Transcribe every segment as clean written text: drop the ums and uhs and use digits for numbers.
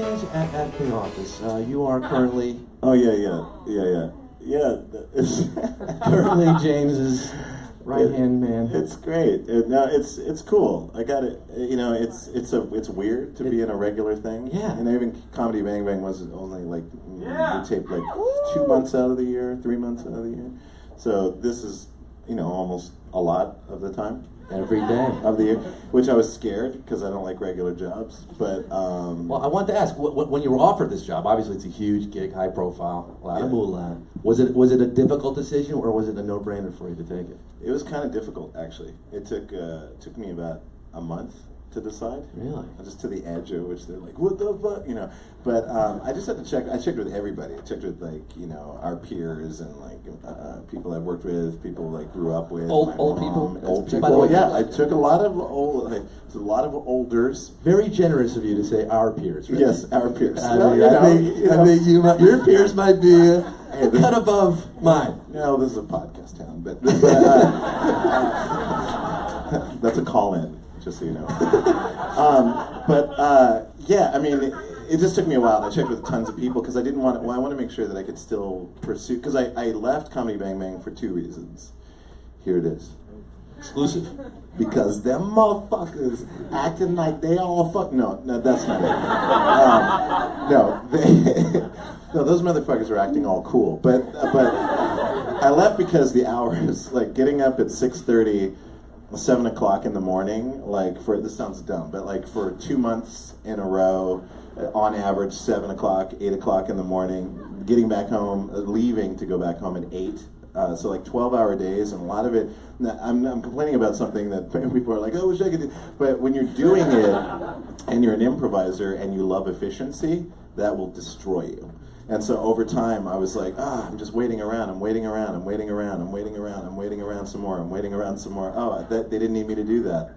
things at the office. You are currently... Oh, yeah. Currently James's right-hand man. It's great. No, it's cool. I got it. You know, it's weird to be in a regular thing. Yeah. And even Comedy Bang Bang was only like, we taped like 2 months out of the year, 3 months out of the year. So this is, almost a lot of the time. Every day of the year, which I was scared because I don't like regular jobs. But well, I wanted to ask, when you were offered this job, obviously it's a huge gig, high profile, a lot of moolah. Was it a difficult decision, or was it a no-brainer for you to take it? It was kind of difficult, actually. It took me about a month to decide. Really? Just to the edge of which they're like, what the fuck, But I just had to check. I checked with everybody. I checked with our peers and people I've worked with, people I grew up with. Old people. By the way, yeah, I took a lot of olders. Very generous of you to say our peers. Right? Yes, our peers. I think your peers might be a cut above mine. No, this is a podcast town, but that's a call-in. Just so you know. Yeah, I mean, it just took me a while. I checked with tons of people because I didn't want to, I want to make sure that I could still pursue, because I left Comedy Bang Bang for 2 reasons. Here it is. Exclusive. Because them motherfuckers acting like they all fuck. No, that's not it. No, those motherfuckers were acting all cool. But I left because the hours, like getting up at 6:30, 7 o'clock in the morning, this sounds dumb, but for 2 months in a row, on average 7 o'clock, 8 o'clock in the morning, getting back home, leaving to go back home at 8. So 12-hour days, and a lot of it, I'm complaining about something that people are like, oh, I wish I could do, but when you're doing it, and you're an improviser, and you love efficiency, that will destroy you. And so over time, I was like, I'm just waiting around, I'm waiting around some more, Oh, they didn't need me to do that.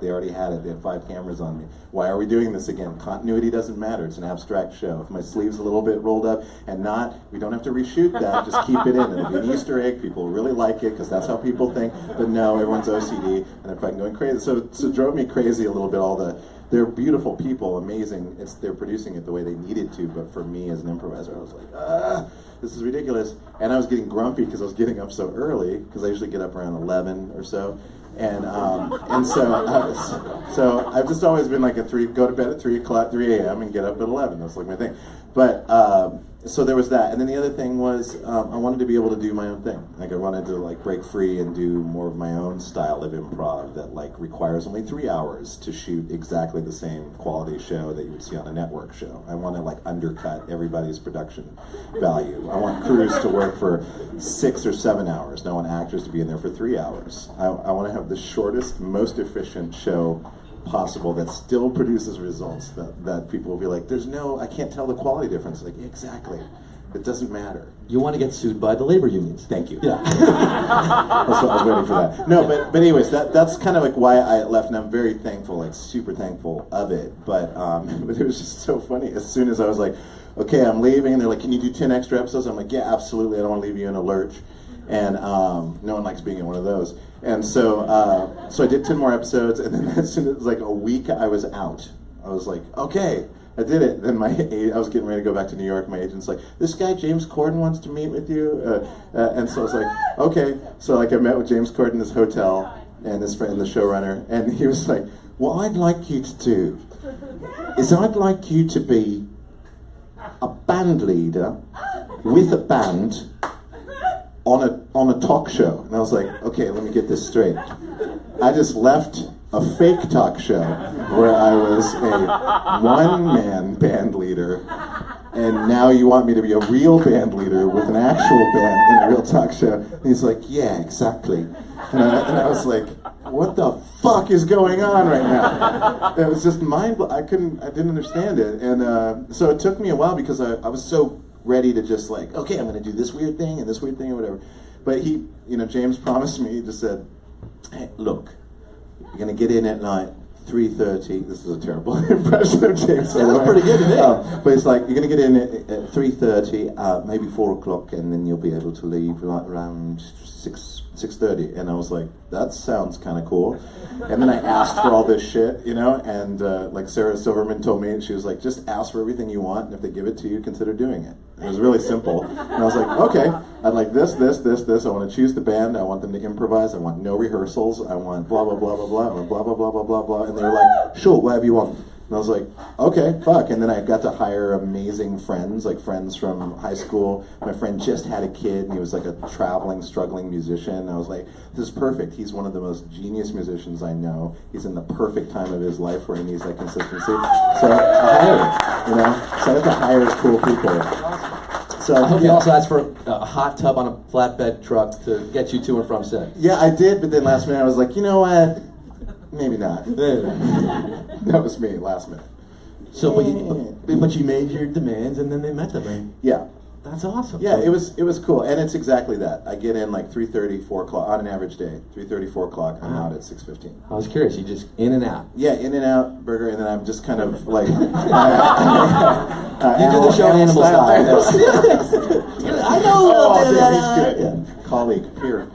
They already had it. They had 5 cameras on me. Why are we doing this again? Continuity doesn't matter. It's an abstract show. If my sleeve's a little bit rolled up and not, we don't have to reshoot that. Just keep it in. It'll be an Easter egg. People will really like it because that's how people think. But no, everyone's OCD and they're fucking going crazy. So it drove me crazy a little bit, they're beautiful people, amazing. They're producing it the way they needed to, but for me as an improviser, I was like, this is ridiculous. And I was getting grumpy because I was getting up so early, because I usually get up around 11 or so. And so I've just always been go to bed at 3 a.m. and get up at 11. That's my thing. But so there was that, and then the other thing was I wanted to be able to do my own thing. I wanted to break free and do more of my own style of improv that requires only 3 hours to shoot exactly the same quality show that you would see on a network show. I want to undercut everybody's production value. I want crews to work for 6 or 7 hours. I want actors to be in there for 3 hours. I want to have the shortest, most efficient show possible that still produces results that people will be like, I can't tell the quality difference. Exactly. It doesn't matter. You want to get sued by the labor unions. Thank you. Yeah. I was ready for that. No, but anyways, that's kind of why I left, and I'm very thankful, super thankful of it. But it was just so funny. As soon as I was like, okay, I'm leaving, and they're like, can you do 10 extra episodes? I'm like, yeah, absolutely. I don't want to leave you in a lurch. And no one likes being in one of those. And so I did 10 more episodes, and then as soon as a week, I was out. I was like, okay, I did it. Then I was getting ready to go back to New York. My agent's like, this guy James Corden wants to meet with you, and so I was like, okay. So I met with James Corden in his hotel, and his friend, the showrunner, and he was like, what I'd like you to do is I'd like you to be a band leader with a band on a talk show. And I was like, okay, let me get this straight. I just left a fake talk show where I was a one-man band leader, and now you want me to be a real band leader with an actual band in a real talk show. And he's like, yeah, exactly. And I was like, what the fuck is going on right now? It was just mind-blowing. I didn't understand it. And so it took me a while because I was so ready to just okay, I'm going to do this weird thing and this weird thing or whatever. But James promised me, he just said, hey, look, you're going to get in at 3:30. This is a terrible impression of James. Yeah, that's pretty good to me. But it's like, you're going to get in at 3:30, maybe 4 o'clock, and then you'll be able to leave like around 6:30. And I was like, that sounds kind of cool. And then I asked for all this shit, you know, and like Sarah Silverman told me, she was like, just ask for everything you want, and if they give it to you, consider doing it. It was really simple. And I was like, okay, I'd like this. I want to choose the band. I want them to improvise. I want no rehearsals. I want blah, blah, blah, blah, blah. I want blah, blah, blah, blah, blah, blah. And they were like, sure, whatever you want. And I was like, okay, fuck. And then I got to hire amazing friends, like friends from high school. My friend just had a kid, and he was like a traveling, struggling musician. And I was like, this is perfect. He's one of the most genius musicians I know. He's in the perfect time of his life where he needs that consistency. So I hired, you know? So I have to hire cool people. So, I hope you also asked for a hot tub on a flatbed truck to get you to and from set. Yeah, I did, but then last minute I was like, you know what? Maybe not. That was me, last minute. So, but you made your demands, and then they met them. Right? Yeah. That's awesome. Yeah, it was cool, and it's exactly that. I get in like 3:30, 4 o'clock on an average day. 3:30, 4 o'clock. I'm out at 6:15. I was curious. You just in and out. Yeah, in and out burger, and then I'm just kind of like. You do the show animal style. I know. Oh, dude, he's good. Yeah. Colleague here.